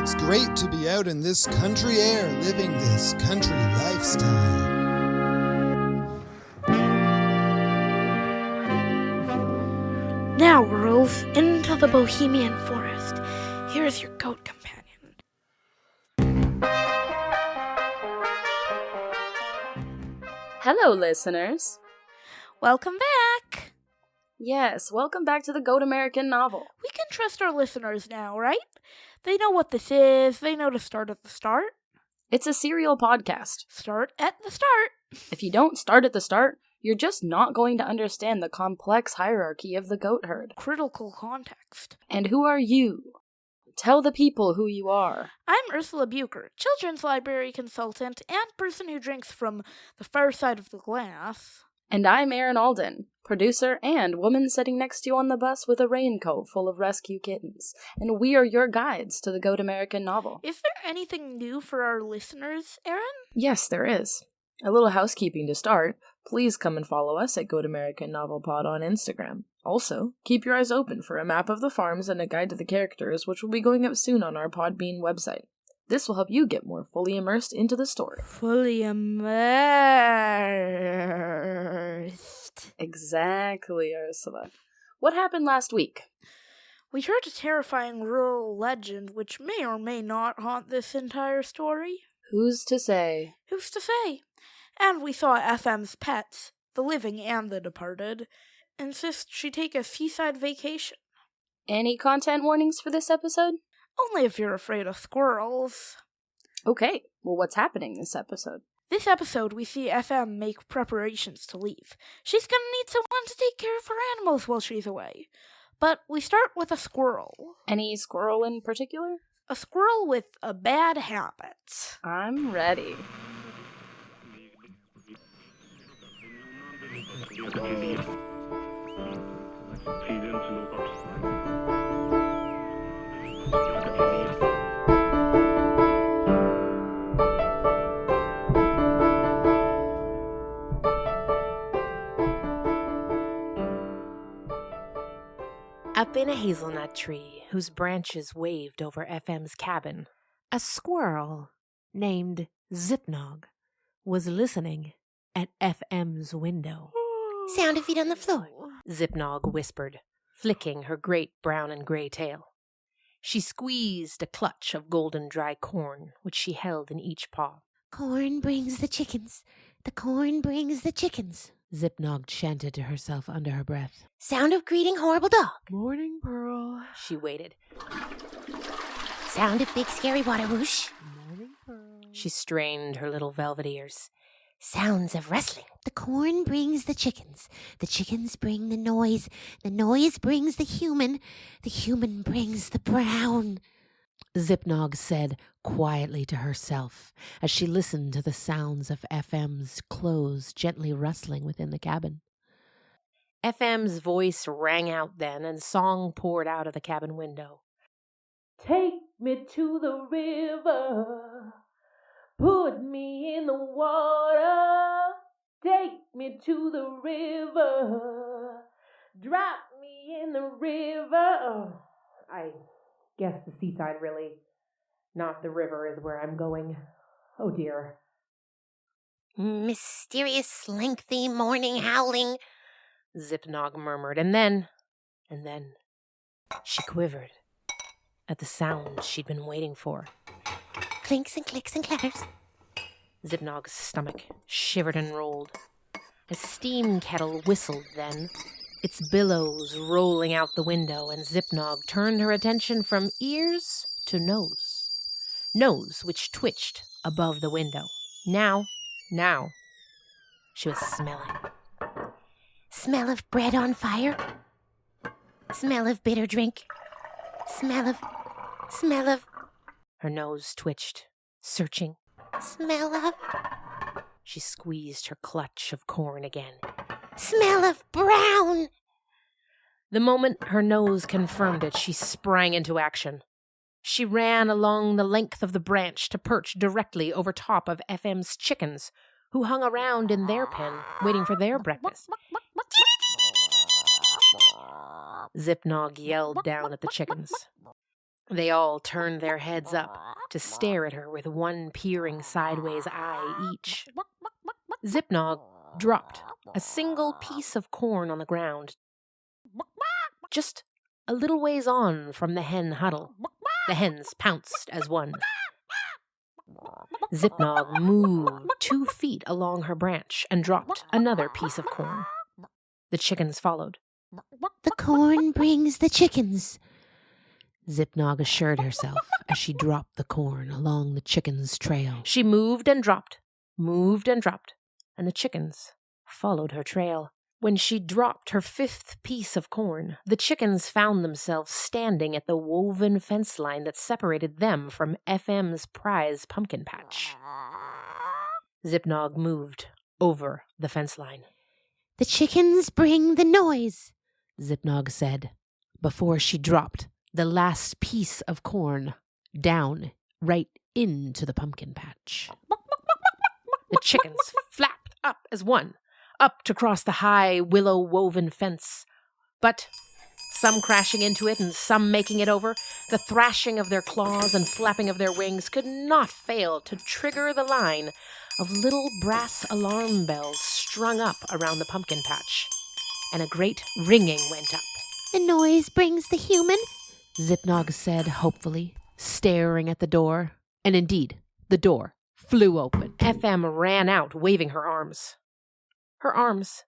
It's great to be out in this country air, living this country lifestyle. Now, girls, into the Bohemian forest. Here's your goat companion. Hello, listeners. Welcome back. Yes, welcome back to the Goat American novel. We can trust our listeners now, right? They know what this is. They know to start at the start. It's a serial podcast. Start at the start. If you don't start at the start, you're just not going to understand the complex hierarchy of the goat herd. Critical context. And who are you? Tell the people who you are. I'm Ursula Bucher, children's library consultant and person who drinks from the far side of the glass. And I'm Erin Alden, producer and woman sitting next to you on the bus with a raincoat full of rescue kittens. And we are your guides to the Goat American novel. Is there anything new for our listeners, Erin? Yes, there is. A little housekeeping to start. Please come and follow us at Goat American Novel Pod on Instagram. Also, keep your eyes open for a map of the farms and a guide to the characters, which will be going up soon on our Podbean website. This will help you get more fully immersed into the story. Fully immersed. Exactly, Ursula. What happened last week? We heard a terrifying rural legend which may or may not haunt this entire story. Who's to say? Who's to say? And we saw FM's pets, the living and the departed, insist she take a seaside vacation. Any content warnings for this episode? Only if you're afraid of squirrels. Okay, well, what's happening this episode? This episode, we see FM make preparations to leave. She's gonna need someone to take care of her animals while she's away. But we start with a squirrel. Any squirrel in particular? A squirrel with a bad habit. I'm ready. Up in a hazelnut tree whose branches waved over FM's cabin, a squirrel named Zipnog was listening at FM's window. Sound of feet on the floor, Zipnog whispered, flicking her great brown and gray tail. She squeezed a clutch of golden dry corn, which she held in each paw. Corn brings the chickens. The corn brings the chickens. Zipnog chanted to herself under her breath. Sound of greeting horrible dog. Morning, Pearl. She waited. Sound of big scary water whoosh. Morning, Pearl. She strained her little velvet ears. Sounds of rustling. The corn brings the chickens. The chickens bring the noise. The noise brings the human. The human brings the brown. Zipnog said quietly to herself as she listened to the sounds of FM's clothes gently rustling within the cabin. FM's voice rang out then, and song poured out of the cabin window. Take me to the river, put me in the water, take me to the river, drop me in the river. Oh, I guess the seaside really, not the river, is where I'm going. Oh dear. Mysterious, lengthy morning howling, Zipnog murmured, and then she quivered at the sound she'd been waiting for. Clinks and clicks and clatters. Zipnog's stomach shivered and rolled. A steam kettle whistled then, its billows rolling out the window, and Zipnog turned her attention from ears to nose. Nose which twitched above the window. Now, she was smelling. Smell of bread on fire. Smell of bitter drink. Smell of... Her nose twitched, searching. Smell of... She squeezed her clutch of corn again. Smell of brown! The moment her nose confirmed it, she sprang into action. She ran along the length of the branch to perch directly over top of FM's chickens, who hung around in their pen, waiting for their breakfast. Zipnog yelled down at the chickens. They all turned their heads up to stare at her with one peering sideways eye each. Zipnog dropped a single piece of corn on the ground, just a little ways on from the hen huddle. The hens pounced as one. Zipnog moved 2 feet along her branch and dropped another piece of corn. The chickens followed. The corn brings the chickens. Zipnog assured herself as she dropped the corn along the chickens' trail. She moved and dropped, and the chickens followed her trail. When she dropped her 5th piece of corn, the chickens found themselves standing at the woven fence line that separated them from FM's prize pumpkin patch. Zipnog moved over the fence line. The chickens bring the noise, Zipnog said, before she dropped the last piece of corn down right into the pumpkin patch. The chickens flapped up as one, up to cross the high willow-woven fence. But some crashing into it and some making it over, the thrashing of their claws and flapping of their wings could not fail to trigger the line of little brass alarm bells strung up around the pumpkin patch. And a great ringing went up. the noise brings the human. Zipnog said hopefully, staring at the door. And indeed, the door flew open. FM ran out, waving her arms. Her arms,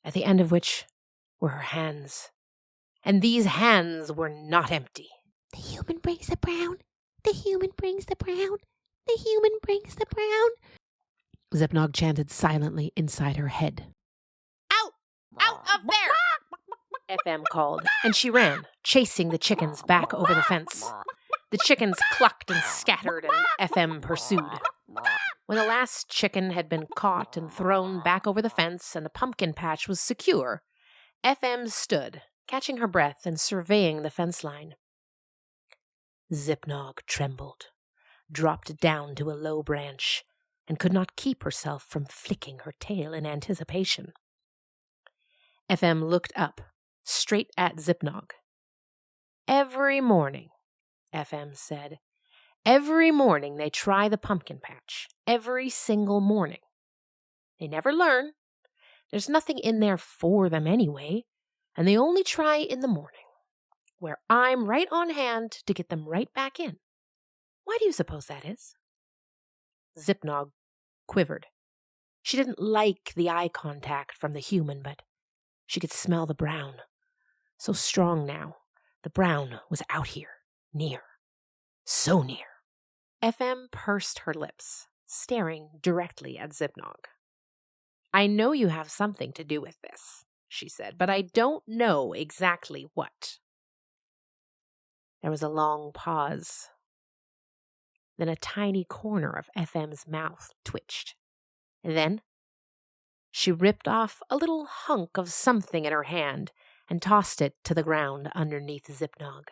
at the end of which were her hands. And these hands were not empty. The human brings the brown. The human brings the brown. The human brings the brown. Zipnog chanted silently inside her head. Out! Out of there! FM called, and she ran, chasing the chickens back over the fence. The chickens clucked and scattered, and FM pursued. When the last chicken had been caught and thrown back over the fence and the pumpkin patch was secure, FM stood, catching her breath and surveying the fence line. Zipnog trembled, dropped down to a low branch, and could not keep herself from flicking her tail in anticipation. FM looked up, straight at Zipnog. Every morning, FM said, every morning they try the pumpkin patch. Every single morning. They never learn. There's nothing in there for them anyway, and they only try in the morning, where I'm right on hand to get them right back in. Why do you suppose that is? Zipnog quivered. She didn't like the eye contact from the human, but she could smell the brown. So strong now. The brown was out here, near. So near. FM pursed her lips, staring directly at Zipnog. I know you have something to do with this, she said, but I don't know exactly what. There was a long pause. Then a tiny corner of FM's mouth twitched. And then she ripped off a little hunk of something in her hand and tossed it to the ground underneath Zipnog.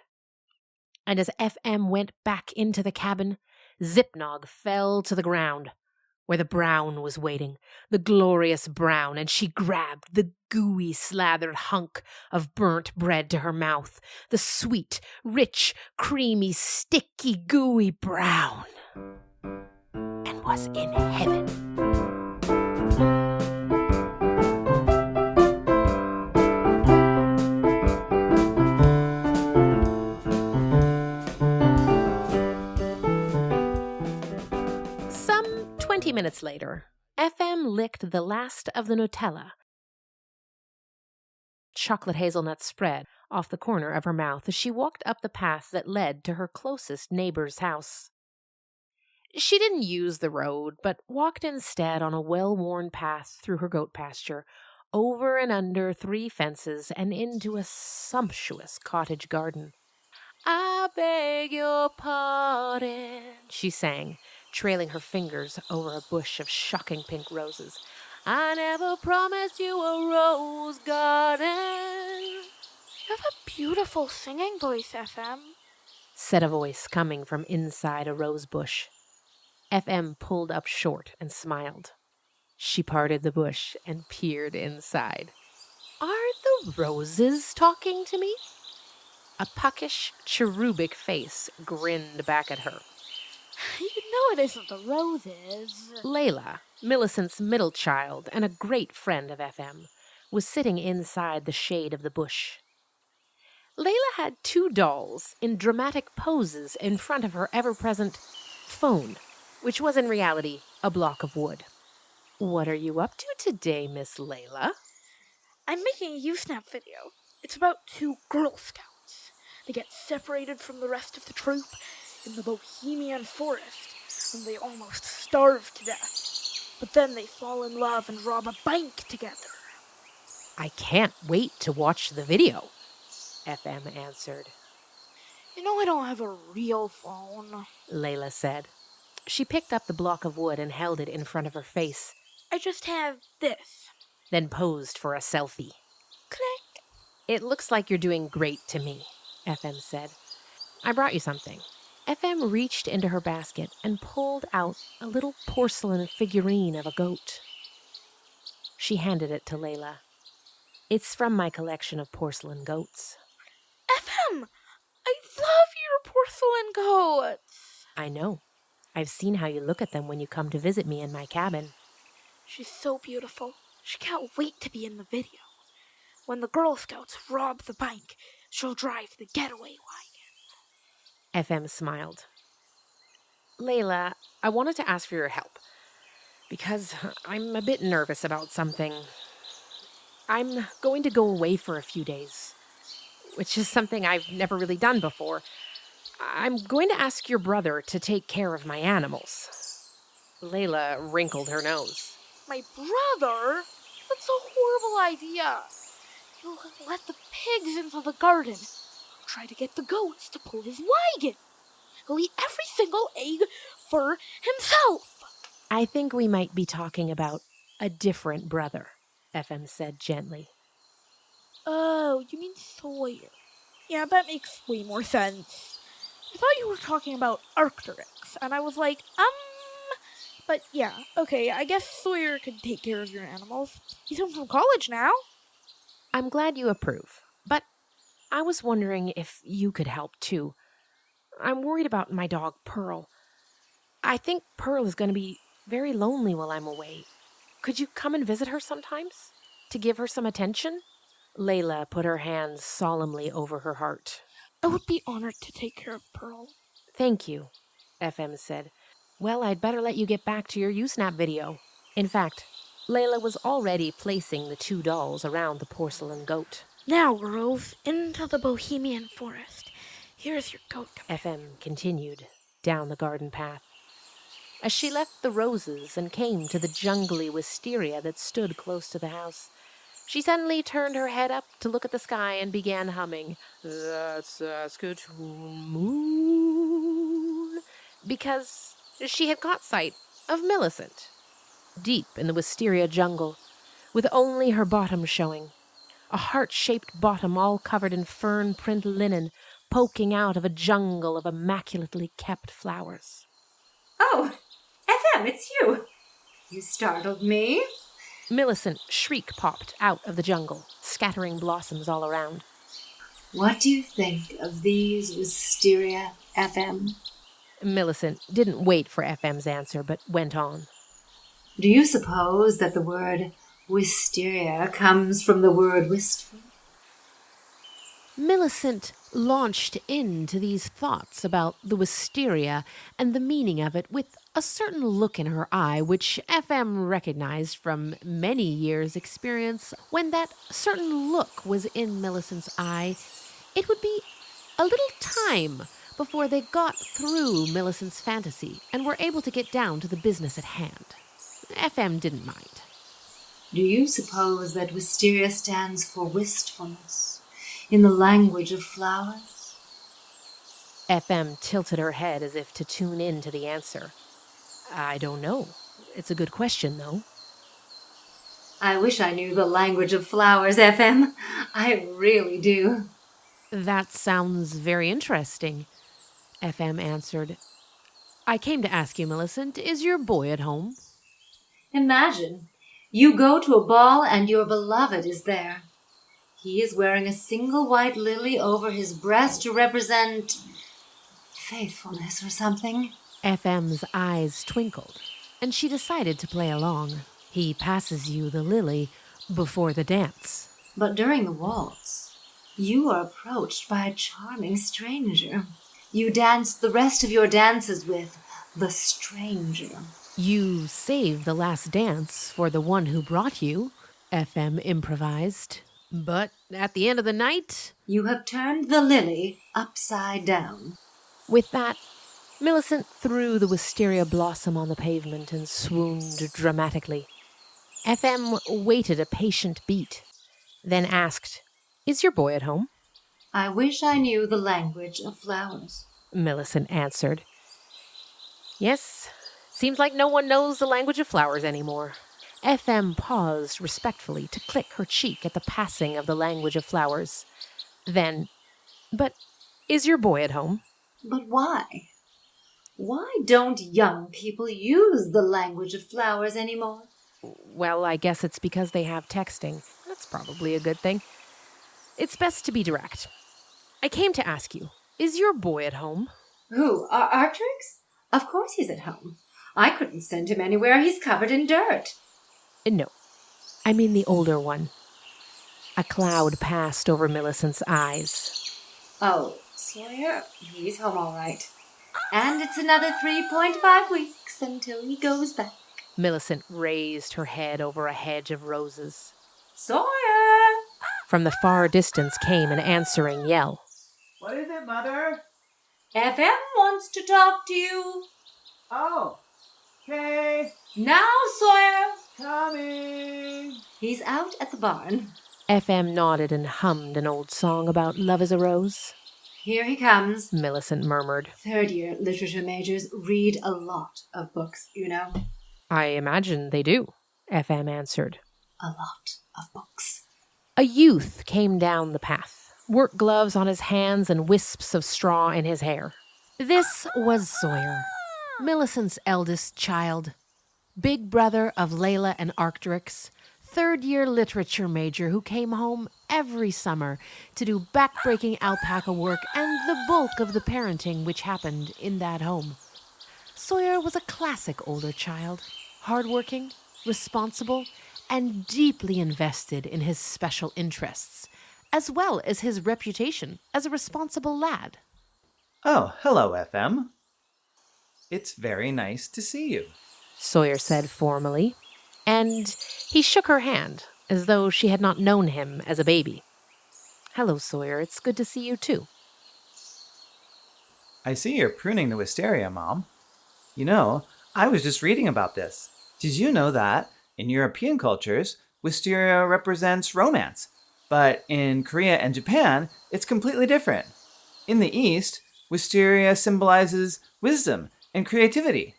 And as FM went back into the cabin, Zipnog fell to the ground, where the brown was waiting, the glorious brown, and she grabbed the gooey, slathered hunk of burnt bread to her mouth, the sweet, rich, creamy, sticky, gooey brown, and was in heaven. Some 20 minutes later, FM licked the last of the Nutella, chocolate hazelnut spread, off the corner of her mouth as she walked up the path that led to her closest neighbor's house. She didn't use the road, but walked instead on a well-worn path through her goat pasture, over and under 3 fences, and into a sumptuous cottage garden. I beg your pardon, she sang, trailing her fingers over a bush of shocking pink roses. I never promised you a rose garden. You have a beautiful singing voice, FM, said a voice coming from inside a rose bush. FM pulled up short and smiled. She parted the bush and peered inside. Are the roses talking to me? A puckish, cherubic face grinned back at her. You know it isn't the roses. Layla, Millicent's middle child and a great friend of FM, was sitting inside the shade of the bush. Layla had 2 dolls in dramatic poses in front of her ever-present phone, which was in reality a block of wood. What are you up to today, Miss Layla? I'm making a Usenet video. It's about 2 Girl Scouts. They get separated from the rest of the troop in the Bohemian forest, and they almost starve to death. But then they fall in love and rob a bank together. I can't wait to watch the video, FM answered. You know I don't have a real phone. Layla said. She picked up the block of wood and held it in front of her face, I just have this. then posed for a selfie. Click. It looks like you're doing great to me, FM said. I brought you something. FM reached into her basket and pulled out a little porcelain figurine of a goat. She handed it to Layla. It's from my collection of porcelain goats. FM! I love your porcelain goats! I know. I've seen how you look at them when you come to visit me in my cabin. She's so beautiful. She can't wait to be in the video. When the Girl Scouts rob the bank, she'll drive the getaway wagon. FM smiled. Layla, I wanted to ask for your help, because I'm a bit nervous about something. I'm going to go away for a few days, which is something I've never really done before. I'm going to ask your brother to take care of my animals. Layla wrinkled her nose. My brother? That's a horrible idea. He'll let the pigs into the garden. He'll try to get the goats to pull his wagon. He'll eat every single egg for himself. I think we might be talking about a different brother, FM said gently. Oh, you mean Sawyer. Yeah, that makes way more sense. I thought you were talking about Arcturix, and I was like, But yeah, okay, I guess Sawyer could take care of your animals. He's home from college now. I'm glad you approve, but I was wondering if you could help too. I'm worried about my dog, Pearl. I think Pearl is going to be very lonely while I'm away. Could you come and visit her sometimes? To give her some attention? Layla put her hands solemnly over her heart. I would be honored to take care of Pearl. Thank you, FM said. Well, I'd better let you get back to your Usenet video. In fact, Layla was already placing the 2 dolls around the porcelain goat. Now, girls, into the Bohemian forest. Here's your goat. FM continued down the garden path. As she left the roses and came to the jungly wisteria that stood close to the house, she suddenly turned her head up to look at the sky and began humming, "That Saskatoon moon," because she had caught sight of Millicent, deep in the wisteria jungle, with only her bottom showing, a heart-shaped bottom all covered in fern-print linen, poking out of a jungle of immaculately kept flowers. Oh, FM, it's you. You startled me. Millicent shriek-popped out of the jungle, scattering blossoms all around. What do you think of these wisteria, FM? Millicent didn't wait for FM's answer, but went on. Do you suppose that the word wisteria comes from the word wistful? Millicent launched into these thoughts about the wisteria and the meaning of it with a certain look in her eye which FM recognized from many years' experience. When that certain look was in Millicent's eye, it would be a little time before they got through Millicent's fantasy and were able to get down to the business at hand. FM didn't mind. Do you suppose that wisteria stands for wistfulness in the language of flowers? FM tilted her head as if to tune in to the answer. I don't know. It's a good question, though. I wish I knew the language of flowers, FM. I really do. That sounds very interesting, FM answered. I came to ask you, Millicent, is your boy at home? Imagine, you go to a ball and your beloved is there. He is wearing a single white lily over his breast to represent faithfulness or something. FM's eyes twinkled, and she decided to play along. He passes you the lily before the dance. But during the waltz, you are approached by a charming stranger. You dance the rest of your dances with the stranger. You save the last dance for the one who brought you, FM improvised. But at the end of the night, You have turned the lily upside down. with that, Millicent threw the wisteria blossom on the pavement and swooned dramatically. FM waited a patient beat, then asked, "Is your boy at home?" I wish I knew the language of flowers. Millicent answered. "Yes, seems like no one knows the language of flowers anymore." FM paused respectfully to click her cheek at the passing of the language of flowers. Then, "But is your boy at home?" But why? Why don't young people use the language of flowers anymore? "Well, I guess it's because they have texting. That's probably a good thing. It's best to be direct. I came to ask you, is your boy at home?" Who, Artrix? Of course he's at home. I couldn't send him anywhere. He's covered in dirt. No, I mean the older one. A cloud passed over Millicent's eyes. Oh, Sawyer, he's home all right. And it's another 3.5 weeks until he goes back. Millicent raised her head over a hedge of roses. Sawyer! From the far distance came an answering yell. What is it, Mother? FM wants to talk to you. Oh, okay, Now, Sawyer! coming. He's out at the barn. FM nodded and hummed an old song about love as a rose. Here he comes. Millicent murmured. Third-year literature majors read a lot of books, you know. I imagine they do, FM answered. A lot of books. A youth came down the path, work gloves on his hands and wisps of straw in his hair. This was Sawyer, Millicent's eldest child, big brother of Layla and Arcturix, third-year literature major who came home every summer to do back-breaking alpaca work and the bulk of the parenting which happened in that home. Sawyer was a classic older child, hardworking, responsible, and deeply invested in his special interests, as well as his reputation as a responsible lad. Oh, hello, FM. It's very nice to see you. Sawyer said formally, and he shook her hand as though she had not known him as a baby. "Hello, Sawyer. It's good to see you, too." I see you're pruning the wisteria, Mom. You know, I was just reading about this. Did you know that, in European cultures, wisteria represents romance, but in Korea and Japan, it's completely different. In the East, wisteria symbolizes wisdom and creativity.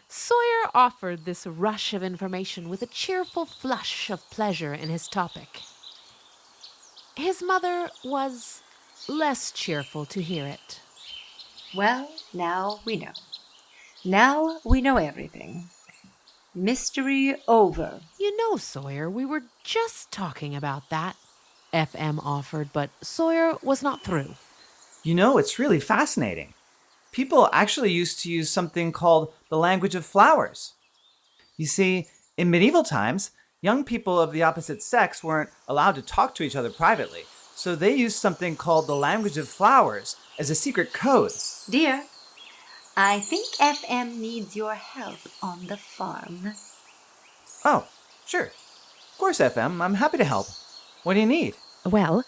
Sawyer offered this rush of information with a cheerful flush of pleasure in his topic. His mother was less cheerful to hear it. Well, now we know. Now we know everything. Mystery over. "You know, Sawyer, we were just talking about that," FM offered, but Sawyer was not through. You know, it's really fascinating. People actually used to use something called the language of flowers. You see, in medieval times, young people of the opposite sex weren't allowed to talk to each other privately, so they used something called the language of flowers as a secret code. Dear, I think FM needs your help on the farm. Oh, sure. Of course, FM. I'm happy to help. What do you need? Well,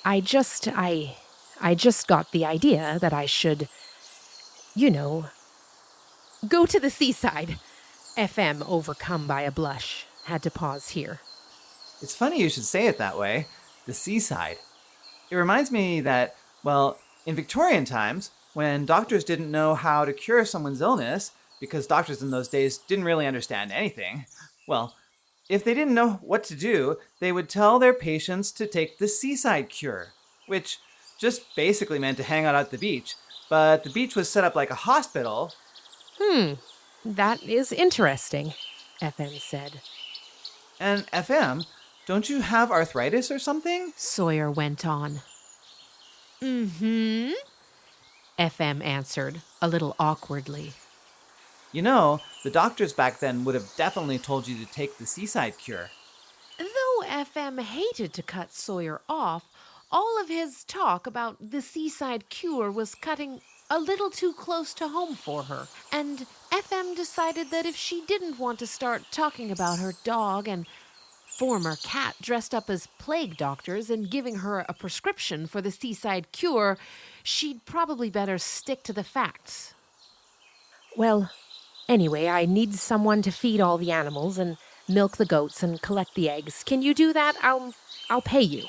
I just got the idea that I should, go to the seaside. FM, overcome by a blush, had to pause here. It's funny you should say it that way. The seaside. It reminds me that, well, in Victorian times, when doctors didn't know how to cure someone's illness, because doctors in those days didn't really understand anything, well, if they didn't know what to do, they would tell their patients to take the Seaside Cure, which just basically meant to hang out at the beach. But the beach was set up like a hospital. That is interesting, FM said. And FM, Don't you have arthritis or something? Sawyer went on. Mm-hmm, FM answered, a little awkwardly. You know, the doctors back then would have definitely told you to take the Seaside Cure. Though FM hated to cut Sawyer off, all of his talk about the Seaside Cure was cutting a little too close to home for her, and FM decided that if she didn't want to start talking about her dog and former cat dressed up as plague doctors and giving her a prescription for the Seaside Cure, she'd probably better stick to the facts. Well, anyway, I need someone to feed all the animals and milk the goats and collect the eggs. Can you do that? I'll pay you,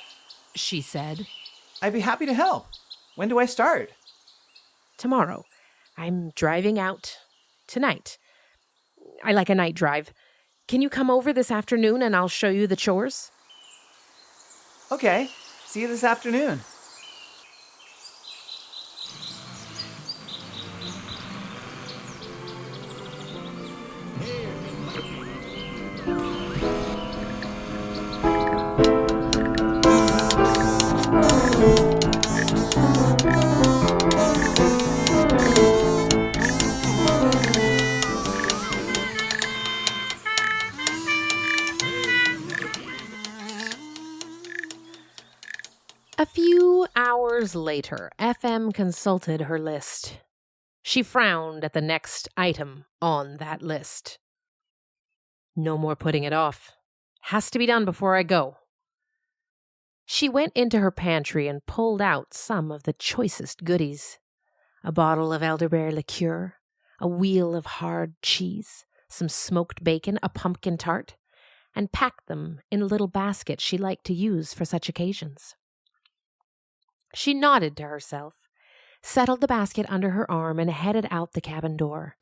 she said. I'd be happy to help. When do I start? Tomorrow. I'm driving out tonight. I like a night drive. Can you come over this afternoon and I'll show you the chores? Okay, see you this afternoon. A few hours later, FM consulted her list. She frowned at the next item on that list. No more putting it off. Has to be done before I go. She went into her pantry and pulled out some of the choicest goodies. A bottle of elderberry liqueur, a wheel of hard cheese, some smoked bacon, a pumpkin tart, and packed them in a little basket she liked to use for such occasions. She nodded to herself, settled the basket under her arm, and headed out the cabin door.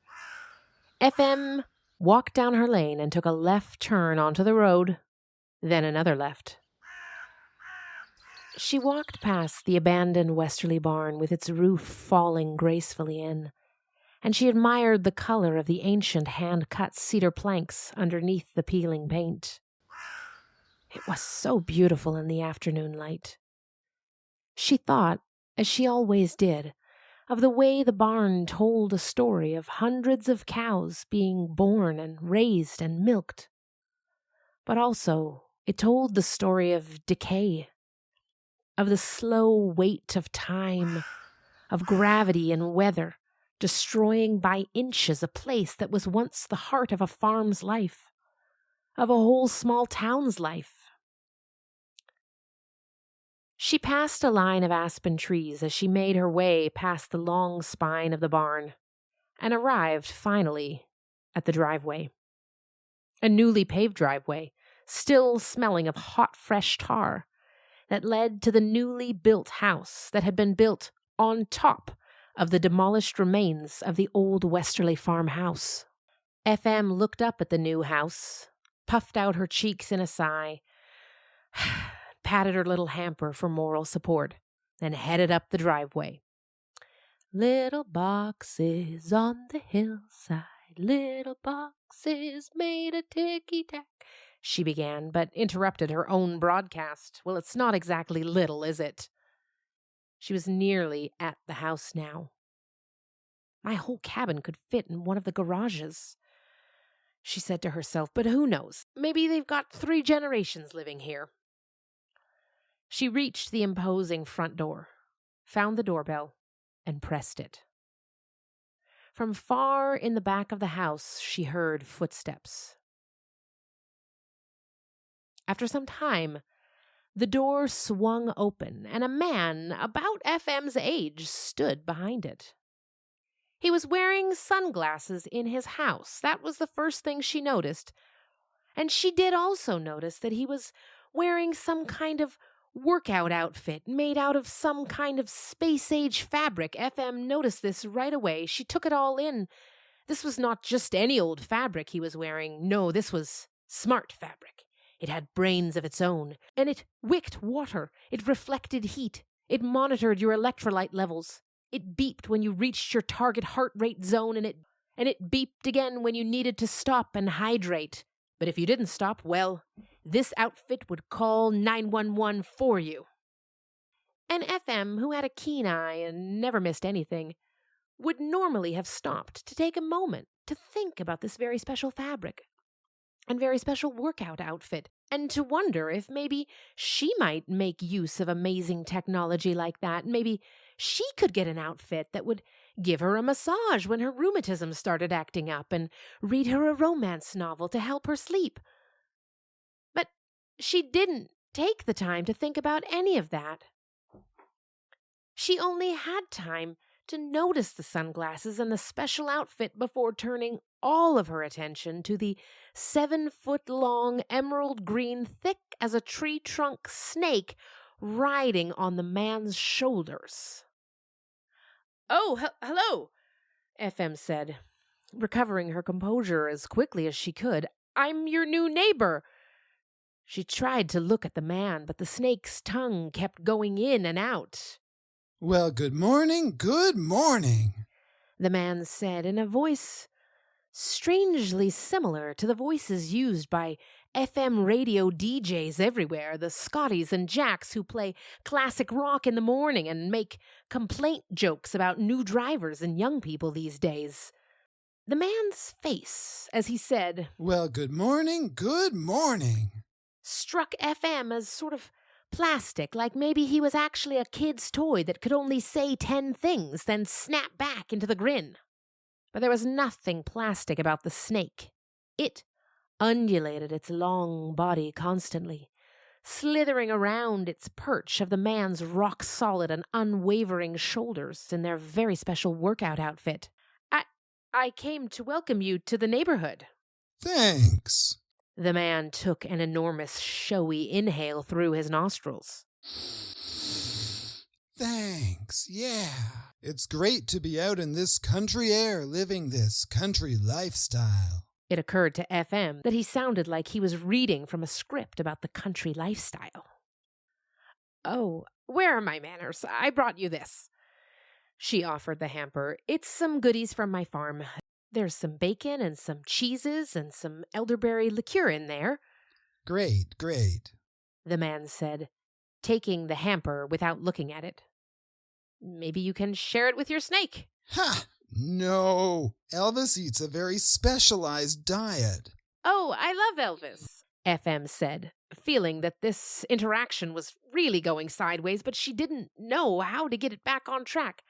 FM walked down her lane and took a left turn onto the road, then another left. She walked past the abandoned westerly barn with its roof falling gracefully in, and she admired the color of the ancient hand-cut cedar planks underneath the peeling paint. It was so beautiful in the afternoon light. She thought, as she always did, of the way the barn told a story of hundreds of cows being born and raised and milked. But also, it told the story of decay, of the slow weight of time, of gravity and weather, destroying by inches a place that was once the heart of a farm's life, of a whole small town's life. She passed a line of aspen trees as she made her way past the long spine of the barn and arrived, finally, at the driveway. A newly paved driveway, still smelling of hot, fresh tar, that led to the newly built house that had been built on top of the demolished remains of the old Westerly farmhouse. FM looked up at the new house, puffed out her cheeks in a sigh, patted her little hamper for moral support, then headed up the driveway. Little boxes on the hillside, little boxes made of ticky-tack, she began, but interrupted her own broadcast. Well, it's not exactly little, is it? She was nearly at the house now. My whole cabin could fit in one of the garages, she said to herself, but who knows? Maybe they've got 3 generations living here. She reached the imposing front door, found the doorbell, and pressed it. From far in the back of the house, she heard footsteps. After some time, the door swung open, and a man about FM's age stood behind it. He was wearing sunglasses in his house. That was the first thing she noticed. And she did also notice that he was wearing some kind of workout outfit made out of some kind of space-age fabric. FM noticed this right away. She took it all in. This was not just any old fabric he was wearing. No, this was smart fabric. It had brains of its own, and it wicked water. It reflected heat. It monitored your electrolyte levels. It beeped when you reached your target heart rate zone, and it beeped again when you needed to stop and hydrate. But if you didn't stop, well, this outfit would call 911 for you. And FM, who had a keen eye and never missed anything, would normally have stopped to take a moment to think about this very special fabric and very special workout outfit, and to wonder if maybe she might make use of amazing technology like that. Maybe she could get an outfit that would give her a massage when her rheumatism started acting up and read her a romance novel to help her sleep. But she didn't take the time to think about any of that. She only had time to notice the sunglasses and the special outfit before turning all of her attention to the 7-foot-long emerald green, thick as a tree trunk snake riding on the man's shoulders. "Oh, hello," FM said, recovering her composure as quickly as she could. "I'm your new neighbor." She tried to look at the man, but the snake's tongue kept going in and out. Well, good morning, the man said in a voice strangely similar to the voices used by FM radio DJs everywhere, the Scotties and Jacks who play classic rock in the morning and make complaint jokes about new drivers and young people these days. The man's face, as he said, Well, good morning, struck FM as sort of plastic, like maybe he was actually a kid's toy that could only say 10 things, then snap back into the grin. But there was nothing plastic about the snake. It undulated its long body constantly, slithering around its perch of the man's rock-solid and unwavering shoulders in their very special workout outfit. I came to welcome you to the neighborhood." Thanks. The man took an enormous, showy inhale through his nostrils. Thanks, yeah. It's great to be out in this country air living this country lifestyle. It occurred to FM that he sounded like he was reading from a script about the country lifestyle. "Oh, where are my manners? I brought you this." She offered the hamper. "It's some goodies from my farm. There's some bacon and some cheeses and some elderberry liqueur in there." Great. The man said, taking the hamper without looking at it. "Maybe you can share it with your snake." Ha! No. Elvis eats a very specialized diet. "Oh, I love Elvis," FM said, feeling that this interaction was really going sideways, but she didn't know how to get it back on track.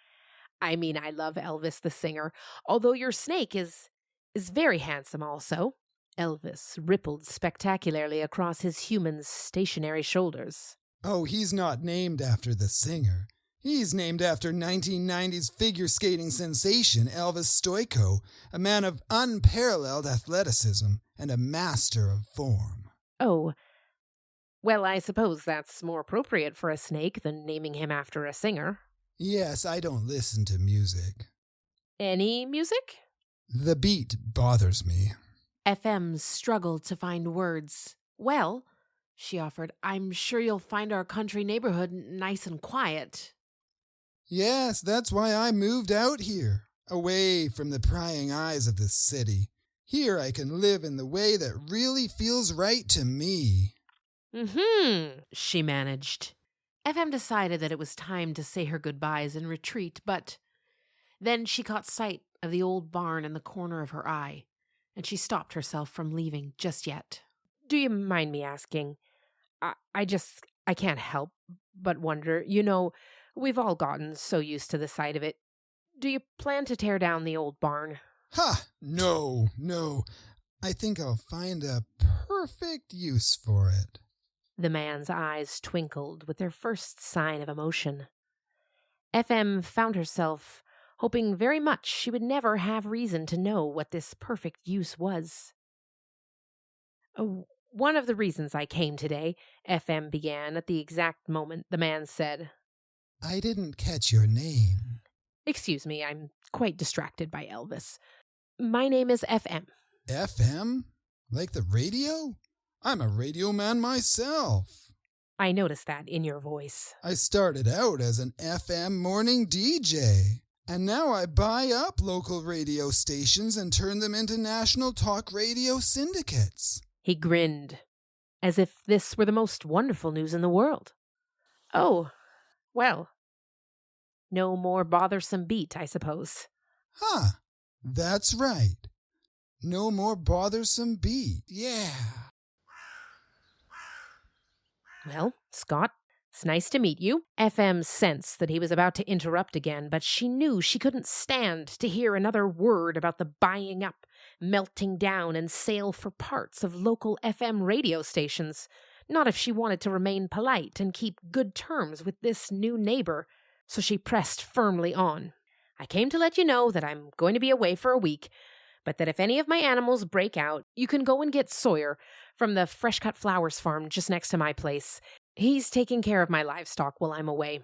"I mean, I love Elvis the singer, although your snake is very handsome also." Elvis rippled spectacularly across his human's stationary shoulders. Oh, he's not named after the singer. He's named after 1990s figure skating sensation Elvis Stoyko, a man of unparalleled athleticism and a master of form. "Oh, well, I suppose that's more appropriate for a snake than naming him after a singer." Yes, I don't listen to music. "Any music?" The beat bothers me. FM struggled to find words. "Well," she offered, "I'm sure you'll find our country neighborhood nice and quiet." Yes, that's why I moved out here, away from the prying eyes of the city. Here I can live in the way that really feels right to me. She managed. FM decided that it was time to say her goodbyes and retreat, but then she caught sight of the old barn in the corner of her eye, and she stopped herself from leaving just yet. "Do you mind me asking? I can't help but wonder, we've all gotten so used to the sight of it. Do you plan to tear down the old barn?" Ha! No. I think I'll find a perfect use for it. The man's eyes twinkled with their first sign of emotion. FM found herself hoping very much she would never have reason to know what this perfect use was. "One of the reasons I came today," FM began at the exact moment the man said, I didn't catch your name. "Excuse me, I'm quite distracted by Elvis. My name is FM." FM? Like the radio? I'm a radio man myself. "I noticed that in your voice." I started out as an FM morning DJ, and now I buy up local radio stations and turn them into national talk radio syndicates. He grinned. as if this were the most wonderful news in the world. Oh, well, no more bothersome beat, I suppose. Huh, that's right. No more bothersome beat, yeah. Well, Scott, it's nice to meet you. FM sensed that he was about to interrupt again, but she knew she couldn't stand to hear another word about the buying up, melting down, and sale for parts of local FM radio stations. Not if she wanted to remain polite and keep good terms with this new neighbor. So she pressed firmly on. I came to let you know that I'm going to be away for a week, but that if any of my animals break out, you can go and get Sawyer from the Fresh Cut Flowers farm just next to my place. He's taking care of my livestock while I'm away.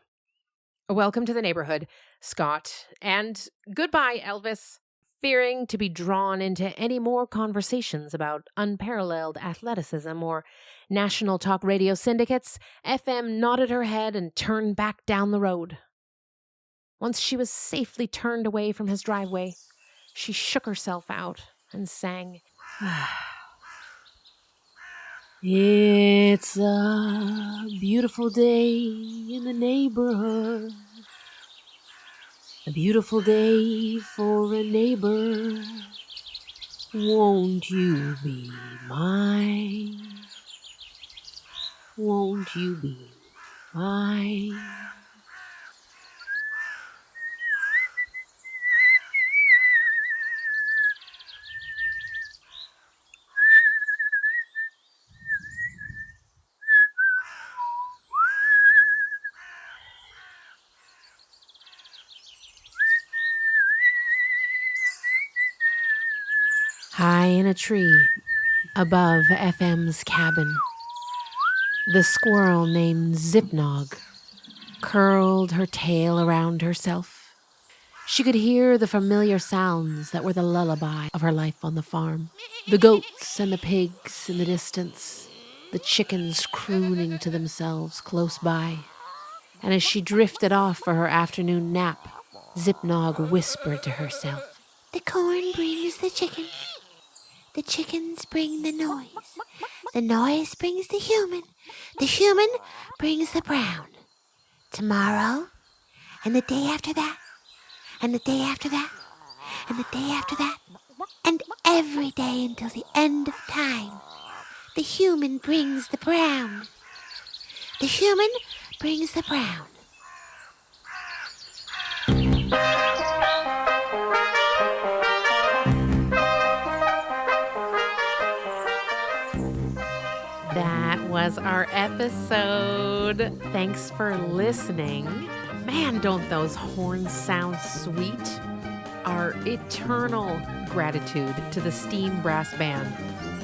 Welcome to the neighborhood, Scott, and goodbye, Elvis. Fearing to be drawn into any more conversations about unparalleled athleticism or national talk radio syndicates, FM nodded her head and turned back down the road. Once she was safely turned away from his driveway, she shook herself out and sang, It's a beautiful day in the neighborhood. A beautiful day for a neighbor. Won't you be mine? Won't you be mine? High in a tree, above FM's cabin, the squirrel named Zipnog curled her tail around herself. She could hear the familiar sounds that were the lullaby of her life on the farm. The goats and the pigs in the distance, the chickens crooning to themselves close by. And as she drifted off for her afternoon nap, Zipnog whispered to herself, The corn brings the chicken. The chickens bring the noise. The noise brings the human. The human brings the brown. Tomorrow, and the day after that, and the day after that, and the day after that, and every day until the end of time, the human brings the brown. The human brings the brown. That was our episode. Thanks for listening. Man, don't those horns sound sweet? Our eternal gratitude to the Steam Brass Band.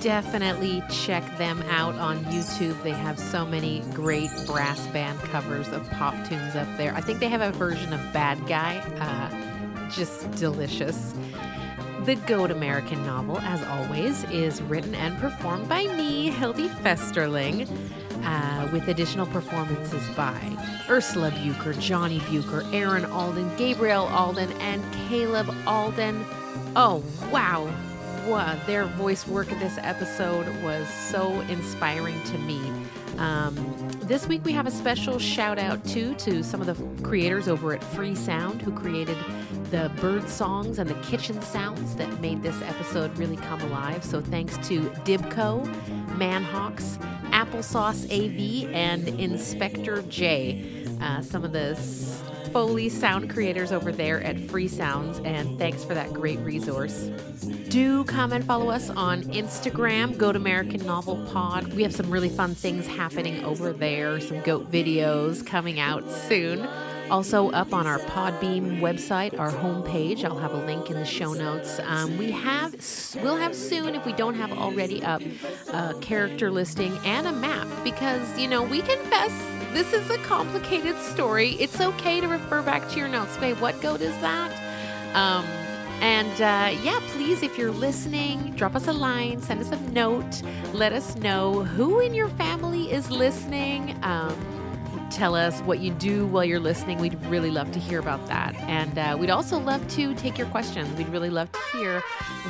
Definitely check them out on YouTube. They have so many great brass band covers of pop tunes up there. I think they have a version of Bad Guy. Just delicious. The Goat American novel, as always, is written and performed by me, Hildy Festerling, with additional performances by Ursula Bucher, Johnny Bucher, Aaron Alden, Gabriel Alden, and Caleb Alden. Oh, wow. Their voice work in this episode was so inspiring to me. This week we have a special shout out to some of the creators over at Free Sound who created the bird songs and the kitchen sounds that made this episode really come alive. So thanks to Dibko, Manhawks, applesauceav, and inspectorj, some of the foley sound creators over there at Free Sounds, and thanks for that great resource. Do come and follow us on Instagram, Goat American Novel Pod. We have some really fun things happening over there, some goat videos coming out soon. Also up on our Podbeam website, our homepage. I'll have a link in the show notes. We'll have soon, if we don't have already up, a character listing and a map because, we confess this is a complicated story. It's okay to refer back to your notes. Wait, what goat is that? Please, if you're listening, drop us a line, send us a note, let us know who in your family is listening. tell us what you do while you're listening. We'd really love to hear about that. And we'd also love to take your questions. We'd really love to hear,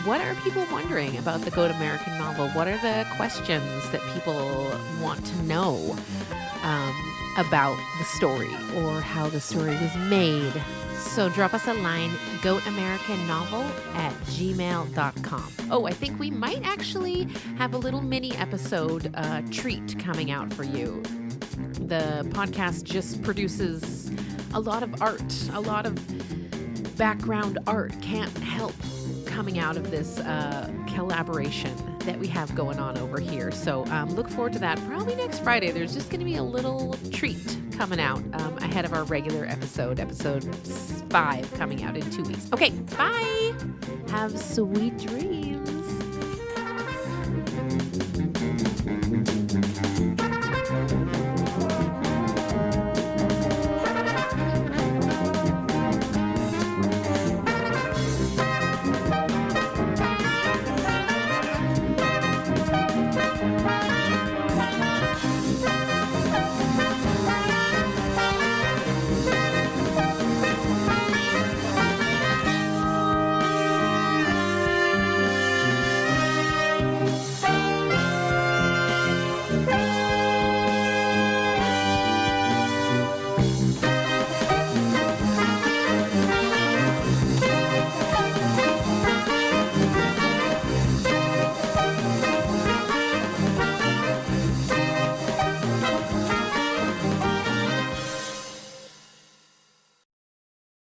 what are people wondering about the Goat American novel? What are the questions that people want to know about the story or how the story was made? So drop us a line, goatamericannovel@gmail.com. Oh, I think we might actually have a little mini episode treat coming out for you. The podcast just produces a lot of art, a lot of background art. Can't help coming out of this collaboration that we have going on over here. So look forward to that. Probably next Friday, there's just going to be a little treat coming out ahead of our regular episode 5 coming out in 2 weeks. Okay, bye. Have sweet dreams.